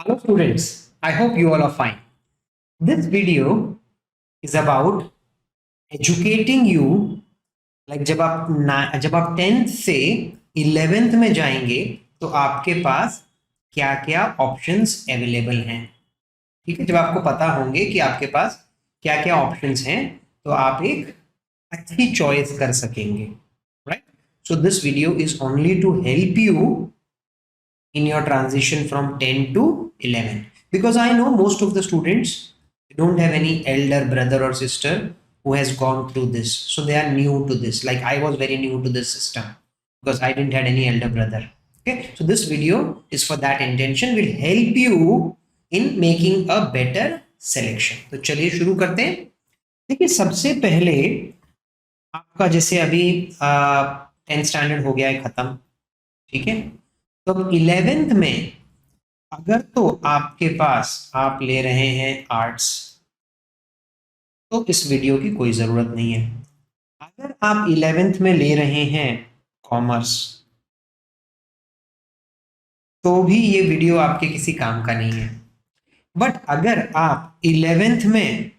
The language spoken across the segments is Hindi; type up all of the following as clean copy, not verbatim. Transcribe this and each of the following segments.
Hello students, I hope you all are fine. This video is about educating you like जब आप 10th से 11th में जाएंगे तो आपके पास क्या क्या ऑप्शंस अवेलेबल हैं। ठीक है, जब आपको पता होंगे कि आपके पास क्या क्या ऑप्शंस हैं तो आप एक अच्छी चॉइस कर सकेंगे, right? So this video is only to help you in your transition from 10 to 11, because I know most of the students don't have any elder brother or sister who has gone through this, so they are new to this. Like I was very new to this system because I didn't had any elder brother. Okay, so this video is for that intention, will help you in making a better selection. तो चलिए शुरू करते हैं। देखिए, सबसे पहले आपका जैसे अभी 10th स्टैंडर्ड हो गया है खत्म, ठीक है? तो 11th में अगर तो आपके पास आप ले रहे हैं आर्ट्स तो इस वीडियो की कोई जरूरत नहीं है। अगर आप 11th में ले रहे हैं कॉमर्स तो भी ये वीडियो आपके किसी काम का नहीं है। बट अगर आप 11th में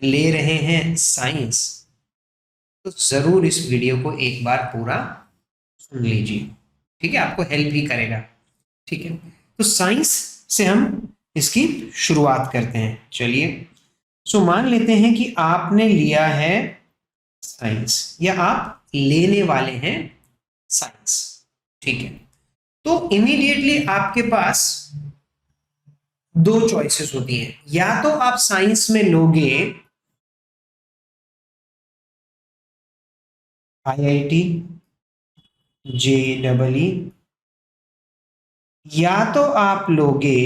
ले रहे हैं साइंस तो जरूर इस वीडियो को एक बार पूरा सुन लीजिए, ठीक है? आपको हेल्प ही करेगा, ठीक है? तो साइंस से हम इसकी शुरुआत करते हैं। चलिए, सो मान लेते हैं कि आपने लिया है साइंस या आप लेने वाले हैं साइंस, ठीक है? तो इमीडिएटली आपके पास दो चॉइसेस होती हैं। या तो आप साइंस में लोगे IIT, JEE, या तो आप लोगे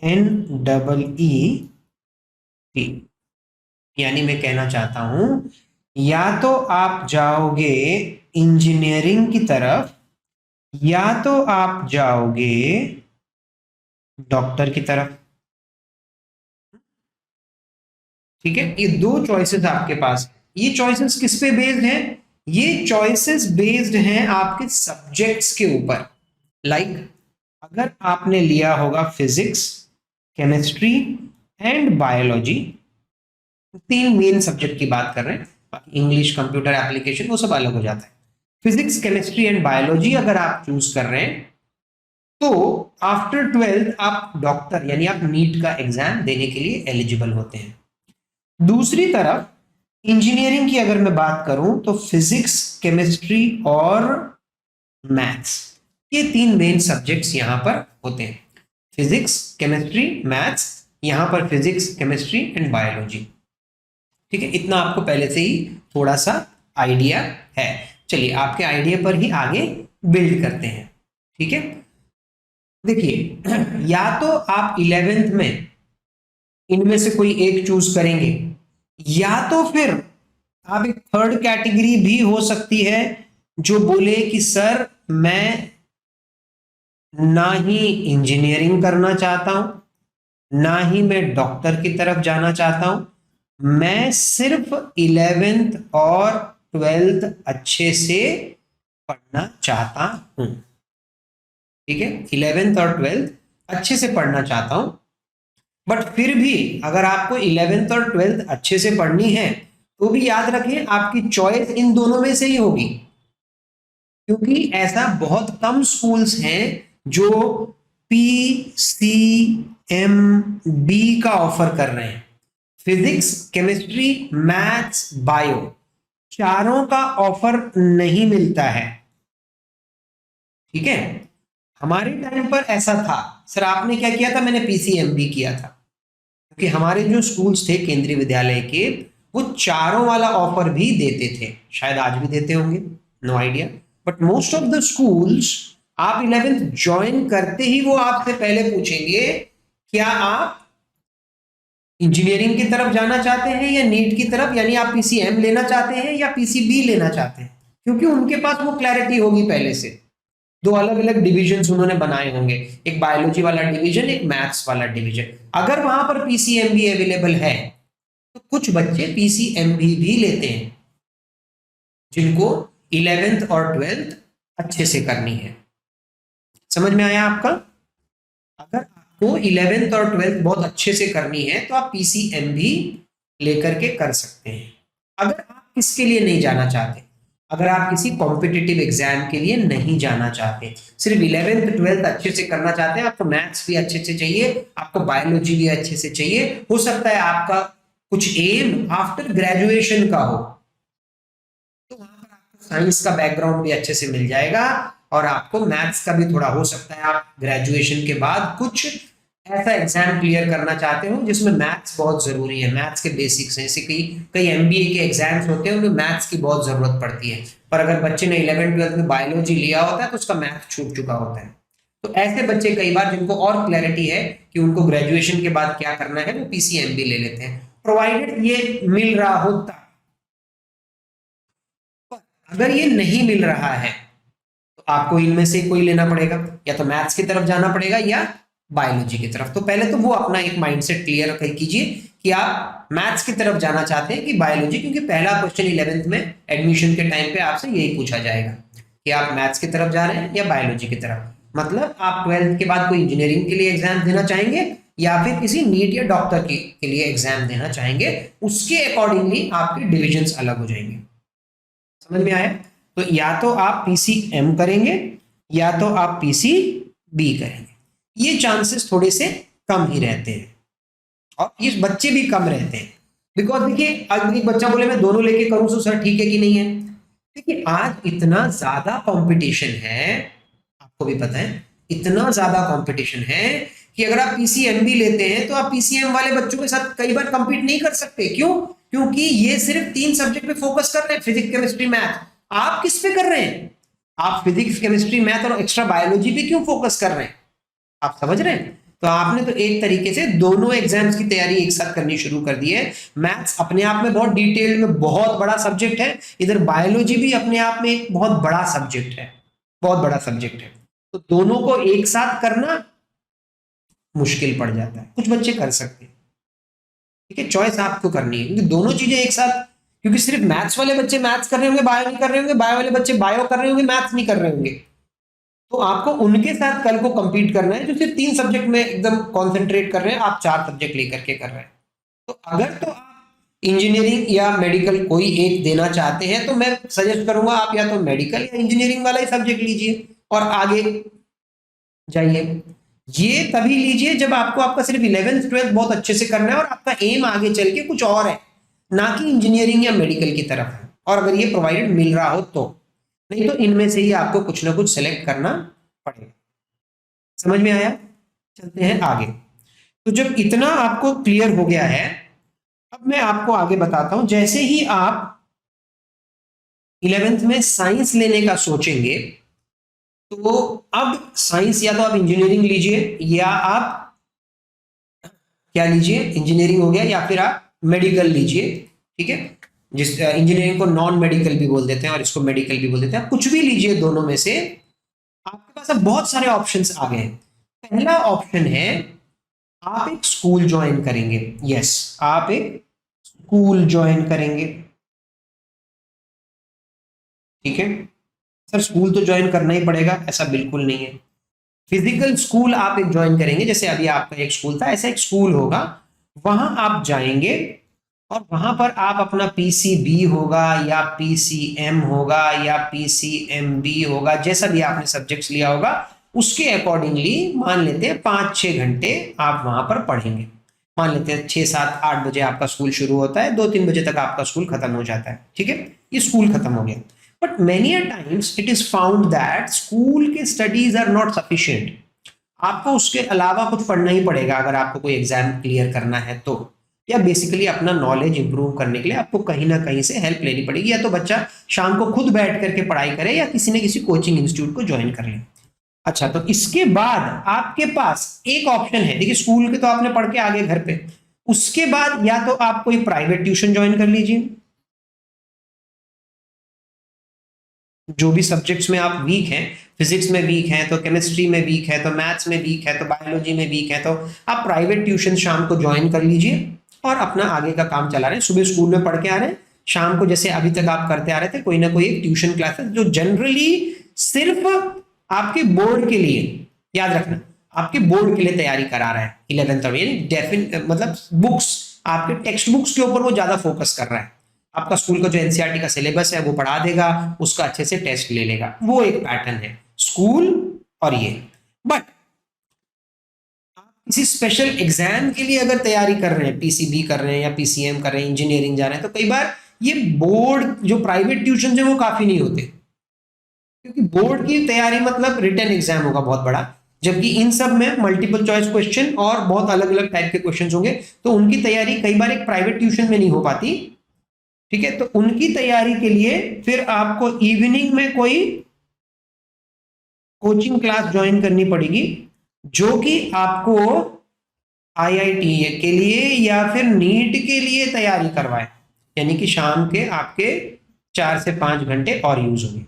NEET। यानी मैं कहना चाहता हूं या तो आप जाओगे इंजीनियरिंग की तरफ या तो आप जाओगे डॉक्टर की तरफ, ठीक है? ये दो चॉइसेस आपके पास। ये चॉइसेस किस पे बेस्ड हैं? ये चॉइसेस बेस्ड हैं आपके सब्जेक्ट्स के ऊपर। लाइक अगर आपने लिया होगा फिजिक्स, केमिस्ट्री एंड बायोलॉजी, तीन मेन सब्जेक्ट की बात कर रहे हैं, बाकी इंग्लिश, कंप्यूटर एप्लीकेशन वो सब अलग हो जाता है। फिजिक्स, केमिस्ट्री एंड बायोलॉजी अगर आप चूज कर रहे हैं तो आफ्टर 12th आप डॉक्टर यानी आप नीट का एग्जाम देने के लिए एलिजिबल होते हैं। दूसरी तरफ इंजीनियरिंग की अगर मैं बात करूं तो फिजिक्स, केमिस्ट्री और मैथ्स, ये तीन मेन सब्जेक्ट्स यहां पर होते हैं। फिजिक्स, केमिस्ट्री, मैथ्स, यहां पर फिजिक्स, केमिस्ट्री एंड बायोलॉजी, ठीक है? इतना आपको पहले से ही थोड़ा सा आइडिया है। चलिए, आपके आइडिया पर ही आगे बिल्ड करते हैं, ठीक है? देखिए, या तो आप 11th में इनमें से कोई एक चूज करेंगे या तो फिर आप एक थर्ड कैटेगरी भी हो सकती है जो बोले कि सर मैं ना ही इंजीनियरिंग करना चाहता हूं ना ही मैं डॉक्टर की तरफ जाना चाहता हूं, मैं सिर्फ 11th और 12th अच्छे से पढ़ना चाहता हूं, ठीक है? 11th और 12th अच्छे से पढ़ना चाहता हूं। बट फिर भी अगर आपको 11th और 12th अच्छे से पढ़नी है तो भी याद रखें आपकी चॉइस इन दोनों में से ही होगी, क्योंकि ऐसा बहुत कम स्कूल्स हैं जो PCMB का ऑफर कर रहे हैं। फिजिक्स, केमिस्ट्री, मैथ्स, बायो, चारों का ऑफर नहीं मिलता है, ठीक है? हमारे टाइम पर ऐसा था। सर आपने क्या किया था? मैंने PCMB किया था, क्योंकि हमारे जो स्कूल्स थे केंद्रीय विद्यालय के वो चारों वाला ऑफर भी देते थे। शायद आज भी देते होंगे, no idea. But most of the schools आप 11th ज्वाइन करते ही वो आपसे पहले पूछेंगे क्या आप इंजीनियरिंग की तरफ जाना चाहते हैं या नीट की तरफ, यानी आप PCM लेना चाहते हैं या PCB लेना चाहते हैं, क्योंकि उनके पास वो क्लैरिटी होगी पहले से। दो अलग अलग डिविजन उन्होंने बनाए होंगे, एक बायोलॉजी वाला डिवीजन, एक मैथ्स वाला डिवीजन। अगर वहां पर PCMB अवेलेबल है तो कुछ बच्चे PCMB भी लेते हैं जिनको 11th और 12th अच्छे से करनी है। समझ में आया आपका? अगर आपको 11th और 12th बहुत अच्छे से करनी है तो आप PCM भी लेकर के कर सकते हैं। अगर आप किसके लिए नहीं जाना चाहते, अगर आप किसी कॉम्पिटिटिव एग्जाम के लिए नहीं जाना चाहते, सिर्फ 11th 12th अच्छे से करना चाहते हैं, आपको मैथ्स भी अच्छे से चाहिए, आपको बायोलॉजी भी अच्छे से चाहिए, हो सकता है आपका कुछ एम आफ्टर ग्रेजुएशन का हो, तो वहां पर आपको साइंस का बैकग्राउंड भी अच्छे से मिल जाएगा और आपको मैथ्स का भी थोड़ा हो सकता है आप ग्रेजुएशन के बाद कुछ ऐसा एग्जाम क्लियर करना चाहते हो जिसमें मैथ्स बहुत जरूरी है, मैथ्स के बेसिक्स हैं, जैसे कई कई एमबीए के एग्जाम्स होते हैं उनमें मैथ्स की बहुत जरूरत पड़ती है, पर अगर बच्चे ने 11th 12th में बायोलॉजी लिया होता है तो उसका मैथ छूट चुका होता है। तो ऐसे बच्चे कई बार जिनको और क्लैरिटी है कि उनको ग्रेजुएशन के बाद क्या करना है वो PCMB ले लेते हैं, प्रोवाइडेड ये मिल रहा होता। अगर ये नहीं मिल रहा है तो आपको इनमें से कोई लेना पड़ेगा, या तो मैथ्स की तरफ जाना पड़ेगा या बायोलॉजी की तरफ। तो पहले तो वो अपना एक माइंडसेट क्लियर कीजिए कि आप मैथ्स की तरफ जाना चाहते हैं कि बायोलॉजी, क्योंकि पहला क्वेश्चन 11th में एडमिशन के टाइम पे आपसे यही पूछा जाएगा कि आप मैथ्स की तरफ जा रहे हैं या बायोलॉजी की तरफ। मतलब आप 12th के बाद कोई इंजीनियरिंग के लिए एग्जाम देना चाहेंगे या फिर किसी नीट या डॉक्टर के लिए एग्जाम देना चाहेंगे, उसके अकॉर्डिंगली आपके डिविजन्स अलग हो जाएंगे। समझ में आया? तो या तो आप PCM करेंगे या तो आप PCB करेंगे, ये चांसेस थोड़े से कम ही रहते हैं और ये बच्चे भी कम रहते हैं। बिकॉज देखिए अगर एक बच्चा बोले मैं दोनों लेके करूं तो सर ठीक है कि नहीं है, देखिए आज इतना ज्यादा कंपटीशन है, आपको भी पता है इतना ज्यादा कंपटीशन है कि अगर आप PCMB लेते हैं तो आप PCM वाले बच्चों के साथ कई बार compete नहीं कर सकते। क्यों? क्योंकि ये सिर्फ 3 सब्जेक्ट पे फोकस कर रहे हैं, फिजिक्स केमिस्ट्री मैथ। आप किस पे कर रहे हैं? आप फिजिक्स केमिस्ट्री मैथ और एक्स्ट्रा बायोलॉजी पे क्यों फोकस कर रहे हैं? आप समझ रहे हैं? तो आपने तो एक तरीके से दोनों एग्जाम्स की तैयारी एक साथ करनी शुरू कर दी है। मैथ्स अपने आप में बहुत डिटेल में बहुत बड़ा सब्जेक्ट है, इधर बायोलॉजी भी अपने आप में एक बहुत बड़ा सब्जेक्ट है, बहुत बड़ा सब्जेक्ट है। तो दोनों को एक साथ करना मुश्किल पड़ जाता है, कुछ बच्चे कर सकते हैं, ठीक है, चॉइस आपको करनी है, क्योंकि दोनों चीजें एक साथ, क्योंकि सिर्फ मैथ्स वाले बच्चे मैथ्स कर रहे होंगे बायो नहीं कर रहे होंगे, बायो वाले बच्चे बायो कर रहे होंगे मैथ्स नहीं कर रहे होंगे, तो आपको उनके साथ कल को compete करना है जो सिर्फ 3 सब्जेक्ट में एकदम कॉन्सेंट्रेट कर रहे हैं, आप 4 सब्जेक्ट लेकर के कर रहे हैं। तो अगर तो आप इंजीनियरिंग या मेडिकल कोई एक देना चाहते हैं तो मैं सजेस्ट करूंगा आप या तो मेडिकल या इंजीनियरिंग वाला ही सब्जेक्ट लीजिए और आगे जाइए। ये तभी लीजिए जब आपको आपका सिर्फ 11th 12th बहुत अच्छे से करना है और आपका एम आगे चल के कुछ और है, ना कि इंजीनियरिंग या मेडिकल की तरफ है, और अगर ये प्रोवाइडेड मिल रहा हो तो, नहीं तो इनमें से ही आपको कुछ ना कुछ सेलेक्ट करना पड़ेगा। समझ में आया? चलते हैं आगे। तो जब इतना आपको क्लियर हो गया है, अब मैं आपको आगे बताता हूं। जैसे ही आप 11th में साइंस लेने का सोचेंगे तो अब साइंस या तो आप इंजीनियरिंग लीजिए या आप क्या लीजिए, इंजीनियरिंग हो गया, या फिर आप मेडिकल लीजिए, ठीक है, जिस इंजीनियरिंग को नॉन मेडिकल भी बोल देते हैं और इसको मेडिकल भी बोल देते हैं, कुछ भी लीजिए दोनों में से। आपके पास अब बहुत सारे ऑप्शंस आ गए हैं। पहला ऑप्शन है आप एक स्कूल ज्वाइन करेंगे, यस आप एक स्कूल ज्वाइन करेंगे, ठीक है। सर स्कूल तो ज्वाइन करना ही पड़ेगा, ऐसा बिल्कुल नहीं है। फिजिकल स्कूल आप एक ज्वाइन करेंगे, जैसे अभी आपका एक स्कूल था ऐसा एक स्कूल होगा, वहां आप जाएंगे और वहां पर आप अपना PCB होगा या PCM होगा या PCMB होगा, जैसा भी आपने सब्जेक्ट्स लिया होगा उसके अकॉर्डिंगली मान लेते हैं 5-6 घंटे आप वहां पर पढ़ेंगे। मान लेते हैं 6-7-8 बजे आपका स्कूल शुरू होता है, 2-3 बजे तक आपका स्कूल खत्म हो जाता है, ठीक है, ये स्कूल खत्म हो गया। But many a times it is found that school के स्टडीज आर नॉट सफिशिएंट, आपको उसके अलावा कुछ पढ़ना ही पड़ेगा अगर आपको कोई एग्जाम क्लियर करना है तो, या बेसिकली अपना नॉलेज इंप्रूव करने के लिए आपको कहीं ना कहीं से हेल्प लेनी पड़ेगी, या तो बच्चा शाम को खुद बैठ करके पढ़ाई करे या किसी न किसी कोचिंग इंस्टीट्यूट को ज्वाइन कर ले। अच्छा, तो इसके बाद आपके पास एक ऑप्शन है, देखिए स्कूल के तो आपने पढ़ के आ गए घर पे, उसके बाद या तो आप कोई प्राइवेट ट्यूशन ज्वाइन कर लीजिए, जो भी सब्जेक्ट्स में आप वीक हैं, फिजिक्स में वीक हैं तो केमिस्ट्री में वीक है तो मैथ्स में वीक है तो बायोलॉजी में वीक है, तो आप प्राइवेट ट्यूशन शाम को ज्वाइन कर लीजिए और अपना आगे का काम चला रहे हैं। सुबह स्कूल में पढ़ के आ रहे हैं, शाम को जैसे अभी तक आप करते आ रहे थे कोई ना कोई एक ट्यूशन क्लासेस जो जनरली सिर्फ आपके बोर्ड के लिए, याद रखना आपके बोर्ड के लिए तैयारी करा रहा है 11th में, मतलब बुक्स, आपके टेक्स्ट बुक्स के ऊपर वो ज्यादा फोकस कर रहा है। आपका स्कूल का जो एनसीईआरटी का सिलेबस है वो पढ़ा देगा, उसका अच्छे से टेस्ट ले लेगा, वो एक पैटर्न है स्कूल और ये। बट किसी स्पेशल एग्जाम के लिए अगर तैयारी कर रहे हैं, पीसीबी कर रहे हैं या पीसीएम कर रहे हैं, इंजीनियरिंग जा रहे हैं, तो कई बार ये बोर्ड जो प्राइवेट ट्यूशन है वो काफी नहीं होते, क्योंकि बोर्ड की तैयारी मतलब रिटन एग्जाम होगा बहुत बड़ा, जबकि इन सब में मल्टीपल चॉइस क्वेश्चन और बहुत अलग अलग टाइप के क्वेश्चन होंगे, तो उनकी तैयारी कई बार एक प्राइवेट ट्यूशन में नहीं हो पाती। ठीक है, तो उनकी तैयारी के लिए फिर आपको इवनिंग में कोई कोचिंग क्लास ज्वाइन करनी पड़ेगी, जो कि आपको आईआईटी के लिए या फिर नीट के लिए तैयारी करवाए, यानी कि शाम के आपके 4 से 5 घंटे और यूज होंगे।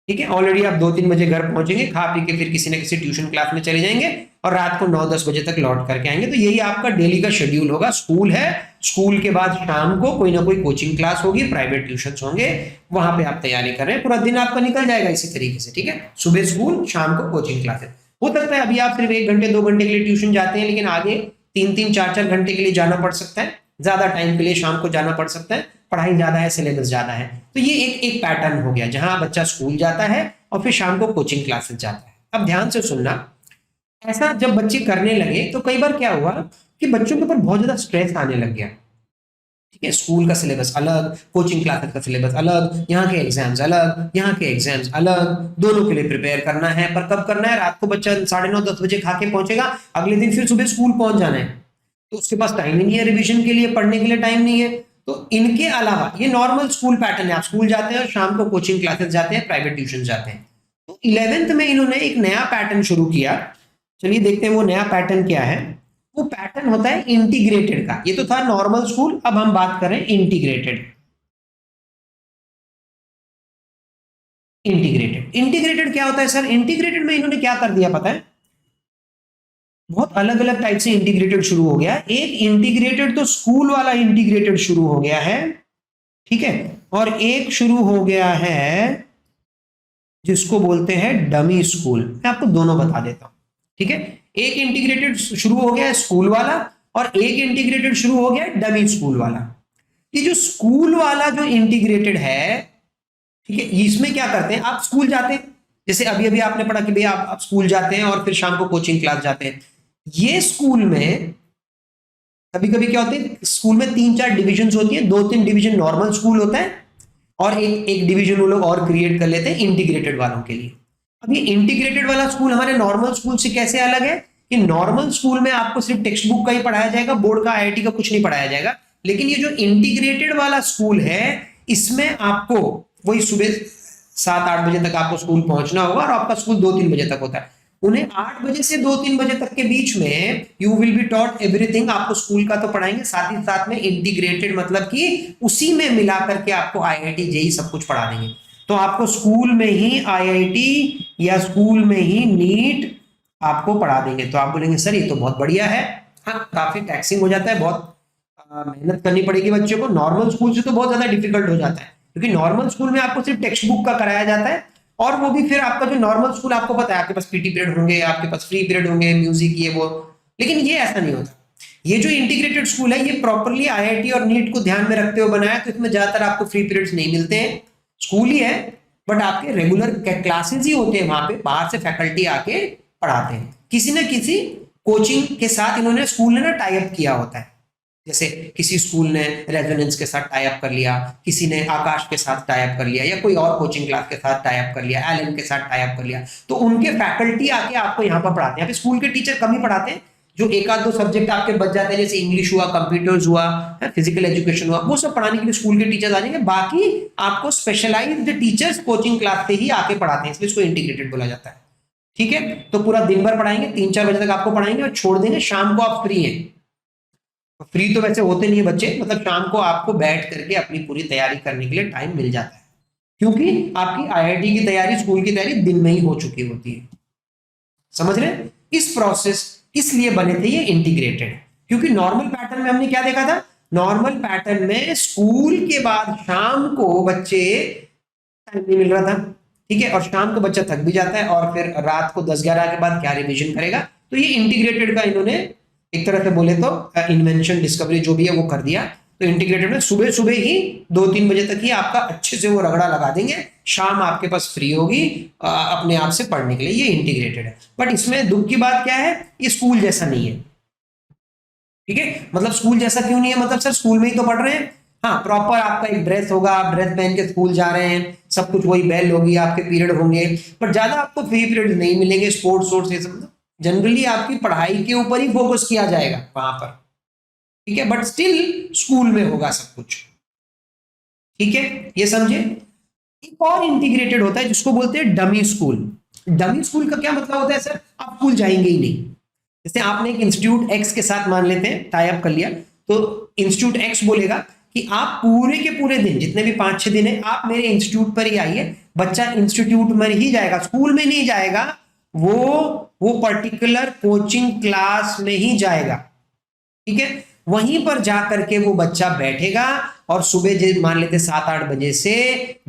ठीक है, ऑलरेडी आप 2-3 बजे घर पहुंचेंगे, खा पी के फिर किसी न किसी ट्यूशन क्लास में चले जाएंगे और रात को 9-10 बजे तक लौट करके आएंगे। तो यही आपका डेली का शेड्यूल होगा। स्कूल है, स्कूल के बाद शाम को कोई ना कोई कोचिंग क्लास होगी, प्राइवेट ट्यूशन होंगे, वहां पे आप तैयारी कर रहे हैं, पूरा दिन आपका निकल जाएगा इसी तरीके से। ठीक है, सुबह स्कूल, शाम को कोचिंग क्लासेस। हो सकता है अभी आप सिर्फ 1 घंटे 2 घंटे के लिए ट्यूशन जाते हैं, लेकिन आगे 3-3 4-4 घंटे के लिए जाना पड़ सकता है, ज्यादा टाइम के लिए शाम को जाना पड़ सकता है, पढ़ाई ज्यादा है, सिलेबस ज्यादा है। तो ये एक पैटर्न हो गया, जहां बच्चा स्कूल जाता है और फिर शाम को कोचिंग क्लासेस जाता है। अब ध्यान से सुनना, ऐसा जब बच्चे करने लगे तो कई बार क्या हुआ कि बच्चों के ऊपर बहुत ज्यादा स्ट्रेस आने लग गया। ठीक है, स्कूल का सिलेबस अलग, कोचिंग क्लासेस का सिलेबस अलग, यहाँ के एग्जाम्स अलग, यहाँ के एग्जाम्स अलग, दोनों के लिए प्रिपेयर करना है। पर कब करना है? रात को बच्चा 9:30-10 बजे खा के पहुंचेगा, अगले दिन फिर सुबह स्कूल पहुंच जाना है, तो उसके पास टाइम ही नहीं है, रिविजन के लिए, पढ़ने के लिए टाइम नहीं है। तो इनके अलावा ये नॉर्मल स्कूल पैटर्न है, आप स्कूल जाते हैं और शाम को कोचिंग क्लासेस जाते हैं, प्राइवेट ट्यूशन जाते हैं। तो 11th में इन्होंने एक नया पैटर्न शुरू किया। चलिए देखते हैं वो नया पैटर्न क्या है। वो पैटर्न होता है इंटीग्रेटेड का। ये तो था नॉर्मल स्कूल, अब हम बात करें इंटीग्रेटेड। इंटीग्रेटेड क्या होता है सर? इंटीग्रेटेड में इन्होंने क्या कर दिया पता है? बहुत अलग अलग टाइप से इंटीग्रेटेड शुरू हो गया। एक इंटीग्रेटेड तो स्कूल वाला इंटीग्रेटेड शुरू हो गया है, ठीक है, और एक शुरू हो गया है जिसको बोलते हैं डमी स्कूल। मैं आपको दोनों बता देता हूं, ठीक है। एक इंटीग्रेटेड शुरू हो गया है स्कूल वाला, और एक इंटीग्रेटेड शुरू हो गया है डमी स्कूल वाला। ये जो स्कूल वाला जो इंटीग्रेटेड है, ठीक है, इसमें क्या करते हैं, आप स्कूल जाते हैं, जैसे अभी अभी आपने पढ़ा कि भैया आप स्कूल जाते हैं और फिर शाम को कोचिंग क्लास जाते हैं। ये स्कूल में कभी कभी क्या होते हैं, स्कूल में 3-4 डिविजन होती है, 2-3 डिवीजन नॉर्मल स्कूल होता है और एक डिवीजन वो लोग और क्रिएट कर लेते हैं इंटीग्रेटेड वालों के लिए। अब ये इंटीग्रेटेड वाला स्कूल हमारे नॉर्मल स्कूल से कैसे अलग है कि नॉर्मल स्कूल में आपको सिर्फ टेक्स्ट बुक का ही पढ़ाया जाएगा, बोर्ड का आईआईटी का कुछ नहीं पढ़ाया जाएगा। लेकिन ये जो इंटीग्रेटेड वाला स्कूल है, इसमें आपको वही सुबह 7-8 बजे तक आपको स्कूल पहुंचना होगा और आपका स्कूल 2-3 बजे तक होता है। उन्हें 8 बजे से 2-3 बजे तक के बीच में you will be taught everything. आपको स्कूल का तो पढ़ाएंगे, साथ ही साथ में इंटीग्रेटेड मतलब कि उसी में मिला करके आपको आईआईटी जेईई सब कुछ पढ़ा देंगे। तो आपको स्कूल में ही आईआईटी या स्कूल में ही नीट आपको पढ़ा देंगे। तो आप बोलेंगे सर ये तो बहुत बढ़िया है। हाँ, काफी टैक्सिंग हो जाता है, बहुत मेहनत करनी पड़ेगी बच्चों को। नॉर्मल स्कूल से तो बहुत ज्यादा डिफिकल्ट हो जाता है, क्योंकि नॉर्मल स्कूल में आपको सिर्फ टेक्स्ट बुक का कराया जाता है, और वो भी फिर आपका जो नॉर्मल स्कूल आपको पता है, आपके पास पीटी पीरियड होंगे, आपके पास फ्री पीरियड होंगे, म्यूजिक ये वो। लेकिन ये ऐसा नहीं होता। ये जो इंटीग्रेटेड स्कूल है, ये प्रॉपरली आईआईटी और नीट को ध्यान में रखते हुए बनाया, तो इसमें ज्यादातर आपको फ्री पीरियड्स नहीं मिलते हैं। स्कूल ही है, बट आपके रेगुलर क्लासेस ही होते हैं, वहां पे बाहर से फैकल्टी आके पढ़ाते हैं। किसी न किसी कोचिंग के साथ इन्होंने स्कूल ने ना टाई अप किया होता है। जैसे किसी स्कूल ने रेजोनेंस के साथ टाई अप कर लिया, किसी ने आकाश के साथ टाई अप कर लिया, या कोई और कोचिंग क्लास के साथ टाई अप कर लिया, एलन के साथ टाई अप कर लिया। तो उनके फैकल्टी आके आपको यहाँ पर पढ़ाते हैं। स्कूल के टीचर कम ही पढ़ाते हैं, जो 1-2 सब्जेक्ट आपके बच जाते हैं, जैसे इंग्लिश हुआ, कंप्यूटर्स हुआ, फिजिकल एजुकेशन हुआ, वो सब पढ़ाने के लिए स्कूल के टीचर्स आ जाएंगे। बाकी आपको स्पेशलाइज्ड टीचर्स कोचिंग क्लास से ही आके पढ़ाते हैं, इसलिए इसको इंटीग्रेटेड बोला जाता है। ठीक है, तो पूरा दिन भर पढ़ाएंगे, 3-4 बजे तक आपको पढ़ाएंगे और छोड़ देंगे। शाम को आप फ्री हैं। फ्री तो वैसे होते नहीं है बच्चे, मतलब शाम को आपको बैठ करके अपनी पूरी तैयारी करने के लिए टाइम मिल जाता है, क्योंकि आपकी आईआईटी की तैयारी, स्कूल की तैयारी दिन में ही हो चुकी होती है। समझ रहे हैं? इस प्रोसेस इसलिए बने थे ये इंटीग्रेटेड, क्योंकि नॉर्मल पैटर्न में हमने क्या देखा था, नॉर्मल पैटर्न में स्कूल के बाद शाम को बच्चे टाइम नहीं मिल रहा था, ठीक है, और शाम को बच्चा थक भी जाता है और फिर रात को 10-11 के बाद क्या रिवीजन करेगा, तो ये इंटीग्रेटेड का इन्होंने एक तरह से बोले तो इन्वेंशन, डिस्कवरी जो भी है वो कर दिया। तो इंटीग्रेटेड में सुबह सुबह ही 2-3 बजे तक ही आपका अच्छे से वो रगड़ा लगा देंगे, शाम आपके पास फ्री होगी अपने आप से पढ़ने के लिए। ये इंटीग्रेटेड है। बट इसमें दुख की बात क्या है, ये स्कूल जैसा नहीं है। ठीक है, मतलब स्कूल जैसा क्यों नहीं है, मतलब सर स्कूल में ही तो पढ़ रहे हैं। हाँ, प्रॉपर आपका एक ड्रेस होगा, आप ड्रेस पहन के स्कूल जा रहे हैं, सब कुछ वही, बेल होगी, आपके पीरियड होंगे, पर ज्यादा आपको फ्री पीरियड नहीं मिलेंगे, स्पोर्ट्स वोर्ट्स ये सब। जनरली आपकी पढ़ाई के ऊपर ही फोकस किया जाएगा वहां पर। ठीक है, बट स्टिल स्कूल में होगा सब कुछ। ठीक है, ये समझे। एक और इंटीग्रेटेड होता है जिसको बोलते हैं डमी स्कूल। डमी स्कूल का क्या मतलब होता है सर, आप स्कूल जाएंगे ही नहीं। जैसे आपने एक इंस्टीट्यूट एक्स के साथ मान लेते हैं टाई अप कर लिया, तो इंस्टीट्यूट एक्स बोलेगा कि आप पूरे के पूरे दिन, जितने भी 5-6 दिन है, आप मेरे इंस्टीट्यूट पर ही आइए। बच्चा इंस्टीट्यूट में ही जाएगा, स्कूल में नहीं जाएगा, वो पर्टिकुलर कोचिंग क्लास में ही जाएगा। ठीक है, वहीं पर जा करके वो बच्चा बैठेगा और सुबह मान लेते 7-8 बजे से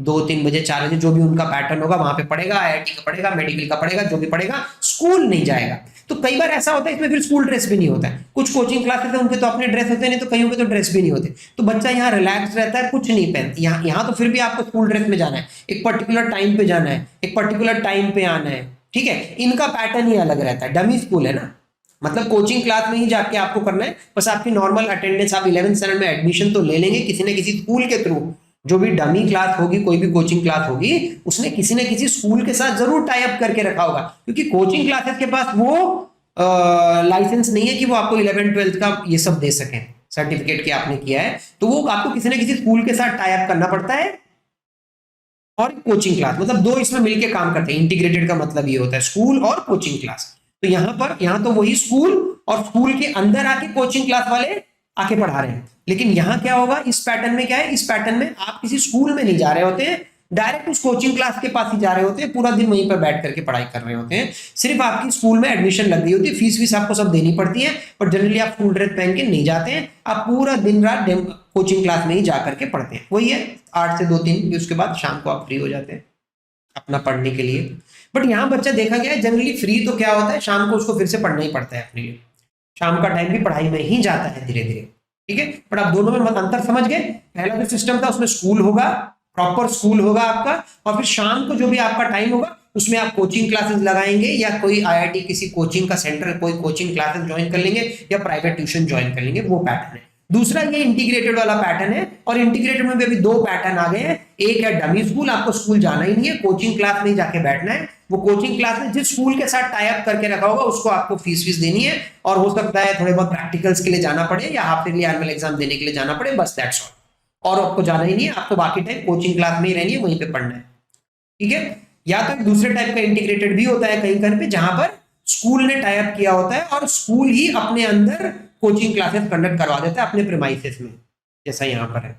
2-3 बजे 4 बजे जो भी उनका पैटर्न होगा वहां पे पढ़ेगा, आईआईटी का पढ़ेगा, मेडिकल का पढ़ेगा, जो भी पढ़ेगा, स्कूल नहीं जाएगा। तो कई बार ऐसा होता है इसमें फिर स्कूल ड्रेस भी नहीं होता है। कुछ कोचिंग क्लासेस है उनके तो अपने ड्रेस होते हैं, नहीं तो कईयों के तो ड्रेस भी नहीं होते। तो बच्चा यहाँ रिलैक्स रहता है, कुछ नहीं पहनता। यहाँ तो फिर भी आपको स्कूल ड्रेस में जाना है, एक पर्टिकुलर टाइम पे जाना है, एक पर्टिकुलर टाइम पे आना है। ठीक है, इनका पैटर्न ही अलग रहता है। डमी स्कूल है ना, मतलब कोचिंग क्लास में ही जाके आपको करना है। बस आपकी नॉर्मल अटेंडेंस, आप 11th स्टैंडर्ड में एडमिशन तो ले लेंगे किसी न किसी स्कूल के थ्रू। जो भी डमी क्लास होगी, कोई भी कोचिंग क्लास होगी, उसने किसी न किसी स्कूल के साथ जरूर टाई अप करके रखा होगा, क्योंकि कोचिंग क्लासेस के पास वो लाइसेंस नहीं है कि वो आपको 11th-12th का ये सब दे सकें, सर्टिफिकेट कि आपने किया है। तो वो आपको किसी न किसी स्कूल के साथ टाई अप करना पड़ता है। और कोचिंग क्लास, मतलब दो इसमें मिलके काम करते हैं। इंटीग्रेटेड का मतलब ये होता है स्कूल और कोचिंग क्लास। तो यहाँ तो वही स्कूल, और स्कूल के अंदर आके कोचिंग क्लास वाले आके पढ़ा रहे हैं। लेकिन यहाँ क्या होगा, इस पैटर्न में क्या है, इस पैटर्न में आप किसी स्कूल में नहीं जा रहे होते हैं, डायरेक्ट उस कोचिंग क्लास के पास ही जा रहे होते हैं, पूरा दिन वहीं पर बैठ करके पढ़ाई कर रहे होते हैं। सिर्फ आपकी स्कूल में एडमिशन लग गई होती है, फीस आपको सब देनी पड़ती है, पर जनरली आप स्कूल ड्रेस पहन के नहीं जाते हैं, आप पूरा दिन रात कोचिंग क्लास में ही जा करके पढ़ते हैं। वही है 8 से 2-3, उसके बाद शाम को आप फ्री हो जाते हैं अपना पढ़ने के लिए। बट यहाँ बच्चा देखा गया है जनरली फ्री तो क्या होता है, शाम को उसको फिर से पढ़ना ही पड़ता है अपने लिए। शाम का टाइम भी पढ़ाई में ही जाता है धीरे धीरे। ठीक है, बट आप दोनों में अंतर समझ गए। पहला जो सिस्टम था उसमें स्कूल होगा, प्रॉपर स्कूल होगा आपका, और फिर शाम को जो भी आपका टाइम होगा उसमें आप कोचिंग क्लासेस लगाएंगे, या कोई आईआईटी किसी कोचिंग का सेंटर, कोई कोचिंग क्लासेस ज्वाइन कर लेंगे, या प्राइवेट ट्यूशन ज्वाइन कर लेंगे। वो पैटर्न है। दूसरा ये इंटीग्रेटेड वाला पैटर्न है, और इंटीग्रेटेड में भी अभी 2 पैटर्न आ गए हैं। एक है डमी स्कूल, आपको स्कूल जाना ही नहीं है, कोचिंग क्लास में जाके बैठना है। वो कोचिंग क्लास में जिस स्कूल के साथ टाई अप करके रखा होगा उसको आपको फीस देनी है, और हो सकता है थोड़े बहुत प्रैक्टिकल्स के लिए जाना पड़े, या हाफ ईयरली एनुअल एग्जाम देने के लिए जाना पड़े, बस दैट्स ऑल। और आपको जाना ही नहीं है, आपको बाकी टाइम कोचिंग क्लास में ही रहनी है, वहीं पे पढ़ना है। ठीक है, या तो दूसरे टाइप का इंटीग्रेटेड भी होता है कहीं पे, जहां पर स्कूल ने टाई अप किया होता है और स्कूल ही अपने अंदर कोचिंग क्लासेस कंडक्ट करवा देता है अपने प्रीमाइसेस में, जैसा यहाँ पर है।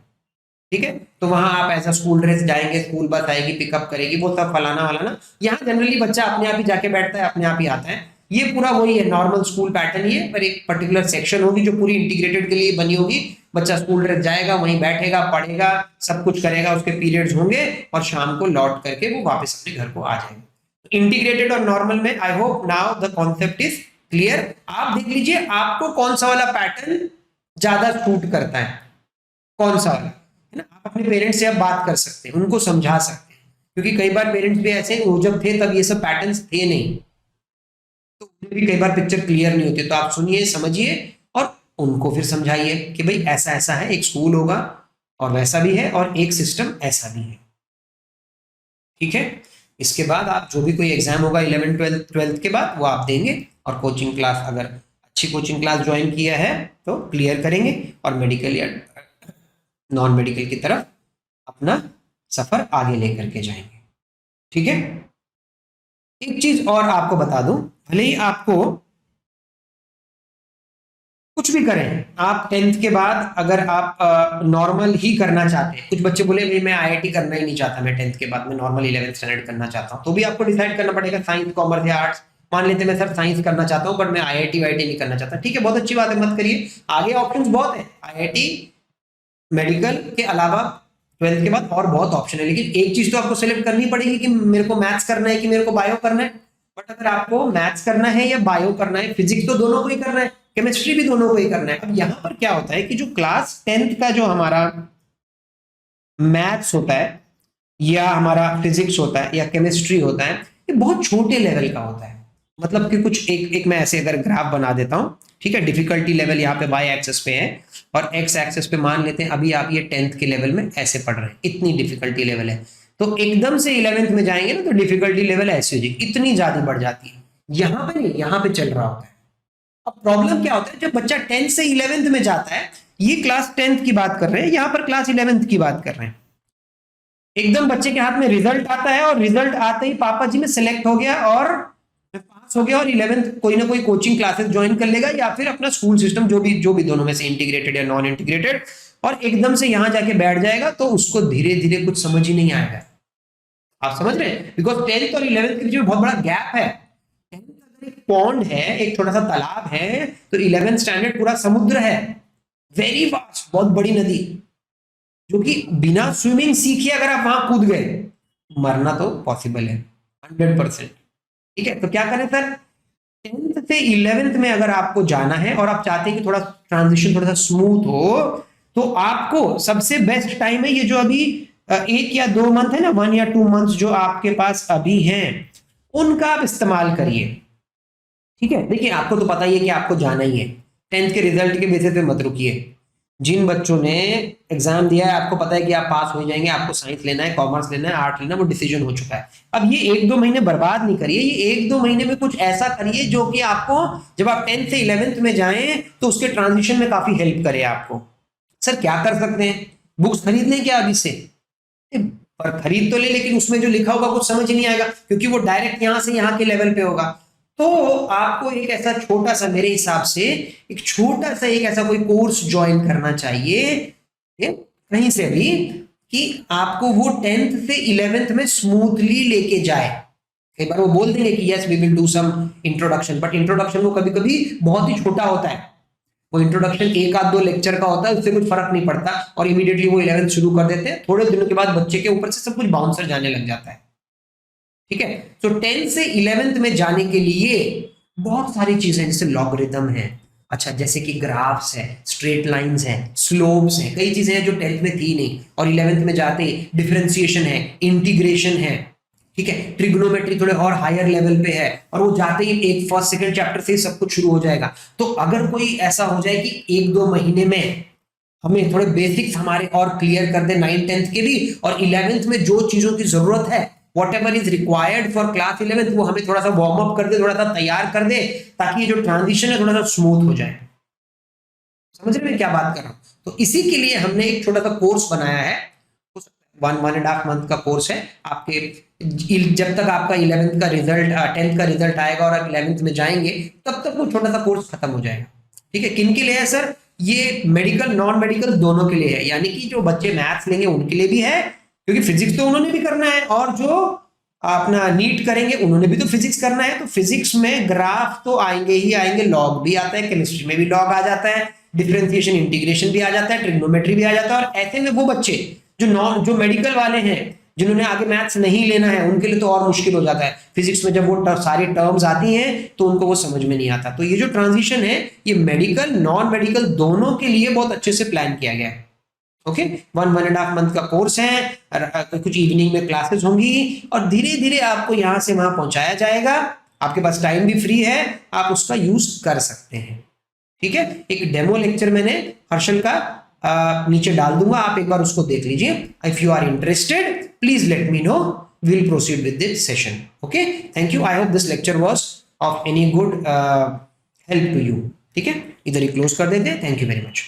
ठीक है, तो वहां आप ऐसा स्कूल ड्रेस जाएंगे, स्कूल बस आएगी, पिकअप करेगी, वो सब फलाना वालाना। यहाँ जनरली बच्चा अपने आप ही जाके बैठता है, अपने आप ही आता है। ये पूरा वही है, नॉर्मल स्कूल पैटर्न ही है, पर एक पर्टिकुलर सेक्शन होगी जो पूरी इंटीग्रेटेड के लिए बनी होगी। बच्चा स्कूल ड्रेस जाएगा, वहीं बैठेगा, पढ़ेगा, सब कुछ करेगा, उसके पीरियड्स होंगे, और शाम को लौट करके वो वापस अपने घर को आ जाएगा। इंटीग्रेटेड और नॉर्मल में I hope now the concept is clear. आप देख लीजिए आपको कौन सा वाला पैटर्न ज्यादा सूट करता है, कौन सा वाला, है ना। आप अपने पेरेंट्स से अब बात कर सकते हैं, उनको समझा सकते हैं, क्योंकि कई बार पेरेंट्स भी ऐसे, वो जब थे तब ये सब पैटर्न्स थे नहीं, तो उन्हें भी कई बार पिक्चर क्लियर नहीं होती। तो आप सुनिए, समझिए, और उनको फिर समझाइए कि भाई ऐसा ऐसा है, एक स्कूल होगा और वैसा भी है, और एक सिस्टम ऐसा भी है। ठीक है, इसके बाद आप जो भी कोई एग्जाम होगा 11th-12th के बाद वो आप देंगे, और कोचिंग क्लास अगर अच्छी कोचिंग क्लास ज्वाइन किया है तो क्लियर करेंगे, और मेडिकल या नॉन मेडिकल की तरफ अपना सफर आगे लेकर के जाएंगे। ठीक है, एक चीज और आपको बता दूं, भले ही आपको कुछ भी करें, आप 10th के बाद अगर आप नॉर्मल ही करना चाहते हैं, कुछ बच्चे बोले भाई मैं आईआईटी करना ही नहीं चाहता, मैं 10th के बाद मैं नॉर्मल 11th स्टैंडर्ड करना चाहता हूं, तो भी आपको डिसाइड करना पड़ेगा साइंस, कॉमर्स या आर्ट्स। मान लेते मैं सर साइंस करना चाहता हूं, बट मैं आईआईटी वाईटी नहीं करना चाहता। ठीक है, बहुत अच्छी बात है, मत करिए, आगे ऑप्शंस बहुत है, आईआईटी मेडिकल के अलावा 12th के बाद और बहुत ऑप्शन है। लेकिन एक चीज तो आपको सेलेक्ट करनी पड़ेगी कि मेरे को मैथ्स करना है कि मेरे को बायो करना है। बट अगर आपको मैथ्स करना है या बायो करना है, फिजिक्स तो दोनों को ही करना है, केमिस्ट्री भी दोनों को ही करना है। अब यहाँ पर क्या होता है कि जो क्लास 10th का जो हमारा मैथ्स होता है या हमारा फिजिक्स होता है या केमिस्ट्री होता है, ये बहुत छोटे लेवल का होता है। मतलब कि कुछ एक मैं ऐसे अगर ग्राफ बना देता हूं, ठीक है, डिफिकल्टी लेवल यहाँ पे वाई एक्सेस पे है और एक्स एक्सेस पे मान लेते हैं अभी आप ये 10th के लेवल में ऐसे पढ़ रहे हैं, इतनी डिफिकल्टी लेवल है। तो एकदम से 11th में जाएंगे ना तो डिफिकल्टी लेवल ऐसे हो जाएगी, इतनी ज्यादा बढ़ जाती है। यहाँ पे नहीं, यहाँ पे चल रहा होता है। अब प्रॉब्लम क्या होता है, जब बच्चा 10th से 11th में जाता है, ये क्लास 10th की बात कर रहे हैं, यहाँ पर क्लास 11th की बात कर रहे हैं, एकदम बच्चे के हाथ में रिजल्ट आता है और रिजल्ट आते ही पापा जी में सिलेक्ट हो गया और पास हो गया और 11th कोई ना कोई कोचिंग क्लासेस ज्वाइन कर लेगा या फिर अपना स्कूल सिस्टम जो भी दोनों में से इंटीग्रेटेड या नॉन इंटीग्रेटेड, और एकदम से यहां जाके बैठ जाएगा तो उसको धीरे धीरे कुछ समझ ही नहीं आएगा। आप समझ रहे हैं, बिकॉज 10th और 11th के बीच में बहुत बड़ा गैप है। 10th अगर एक पॉन्ड है, एक छोटा सा तालाब है, तो 11th स्टैंडर्ड पूरा समुद्र है, वेरी वास्ट, बहुत बड़ी नदी, जो कि बिना स्विमिंग सीखे अगर आप वहां कूद गए, मरना तो पॉसिबल है 100%। ठीक है, तो क्या करें सर, 10th से 11th में अगर आपको जाना है और आप चाहते हैं कि थोड़ा ट्रांजिशन थोड़ा सा स्मूथ हो, तो आपको सबसे बेस्ट टाइम है ये जो अभी 1 या 2 मंथ है ना, 1 या 2 मंथ जो आपके पास अभी हैं, उनका आप इस्तेमाल करिए। ठीक है, देखिए आपको तो पता ही है कि आपको जाना ही है, 10th के रिजल्ट के बेसिस पे मत रुकिए। जिन बच्चों ने एग्जाम दिया है, आपको पता है कि आप पास हो जाएंगे, आपको साइंस लेना है, कॉमर्स लेना है, आर्ट लेना है, वो डिसीजन हो चुका है। अब ये 1-2 महीने बर्बाद नहीं करिए, ये 1-2 महीने में कुछ ऐसा करिए जो कि आपको जब आप 10th से 11th में जाएं तो उसके ट्रांजिशन में काफी हेल्प करे आपको। सर क्या कर सकते हैं, बुक्स खरीद लें क्या अभी से? पर खरीद तो ले, लेकिन उसमें जो लिखा होगा कुछ समझ नहीं आएगा, क्योंकि वो डायरेक्ट यहां से यहाँ के लेवल पे होगा। तो आपको एक ऐसा छोटा सा, मेरे हिसाब से एक छोटा सा एक ऐसा कोई कोर्स ज्वाइन करना चाहिए कहीं से भी, कि आपको वो 10th से 11th में स्मूथली लेके जाए। कई बार वो बोल देंगे कि yes we will do some introduction, but introduction वो कभी कभी बहुत ही छोटा होता है, वो इंट्रोडक्शन 1-2 लेक्चर का होता है, उससे कुछ फर्क नहीं पड़ता और इमीडिएटली वो 11th शुरू कर देते हैं। थोड़े दिनों के बाद बच्चे के ऊपर से सब कुछ बाउंसर जाने लग जाता है। ठीक है, तो 10th से 11th में जाने के लिए बहुत सारी चीजें, जैसे लॉगरिथम है, अच्छा जैसे कि ग्राफ्स है, स्ट्रेट लाइंस है, स्लोप्स है, कई चीजें हैं जो 10th में थी नहीं और 11th में जाते डिफरेंशिएशन है, इंटीग्रेशन है, ठीक है, ट्रिग्नोमेट्री थोड़े और हायर लेवल पे है, और वो जाते ही एक फर्स्ट सेकंड चैप्टर से ही सब कुछ शुरू हो जाएगा। तो अगर कोई ऐसा हो जाए कि 1-2 महीने में हमें थोड़े बेसिक्स हमारे और क्लियर कर दे 9th-10th के भी, और 11th में जो चीजों की जरूरत है, whatever is required for class 11th, वो हमें थोड़ा सा वार्म अप कर दे, थोड़ा सा तैयार कर दे, ताकि ये जो ट्रांजिशन है थोड़ा सा स्मूथ हो जाए। समझ रहे हैं क्या बात कर रहा हूं? तो इसी के लिए हमने एक छोटा सा कोर्स बनाया है, 1.5 मंथ का कोर्स है आपके, जब तक आपका 11th का रिजल्ट 10th का रिजल्ट आएगा और आप 11th में जाएंगे, तब तक वो छोटा सा कोर्स खत्म हो जाएगा। ठीक है, किन के लिए है सर? ये मेडिकल नॉन मेडिकल दोनों के लिए है, यानी कि जो बच्चे मैथ्स लेंगे उनके लिए भी है, क्योंकि फिजिक्स तो उन्होंने भी करना है, और जो अपना नीट करेंगे उन्होंने भी तो फिजिक्स करना है। तो फिजिक्स में ग्राफ तो आएंगे ही आएंगे, लॉग भी आता है, केमिस्ट्री में भी लॉग आ जाता है, डिफरेंशिएशन इंटीग्रेशन भी आ जाता है, ट्रिग्नोमेट्री भी आ जाता है। और ऐसे में वो बच्चे जो मेडिकल वाले हैं, जिन्होंने आगे मैथ्स नहीं लेना है, उनके लिए तो और मुश्किल हो जाता है। फिजिक्स में जब वो सारी टर्म्स आती हैं तो उनको वो समझ में नहीं आता। तो ये जो ट्रांजिशन है, ये मेडिकल नॉन मेडिकल दोनों के लिए बहुत अच्छे से प्लान किया गया है। ओके, 1.5 मंथ का कोर्स है, कुछ इवनिंग में क्लासेस होंगी और धीरे धीरे आपको यहां से वहां पहुंचाया जाएगा। आपके पास टाइम भी फ्री है, आप उसका यूज कर सकते हैं। ठीक है, एक डेमो लेक्चर मैंने हर्षल का नीचे डाल दूंगा, आप एक बार उसको देख लीजिए। If you are interested please let me know, we'll proceed with this session. Okay, thank you. I hope this lecture was of any good help to you. ठीक है, इधर ही क्लोज कर देते हैं। Thank you very much.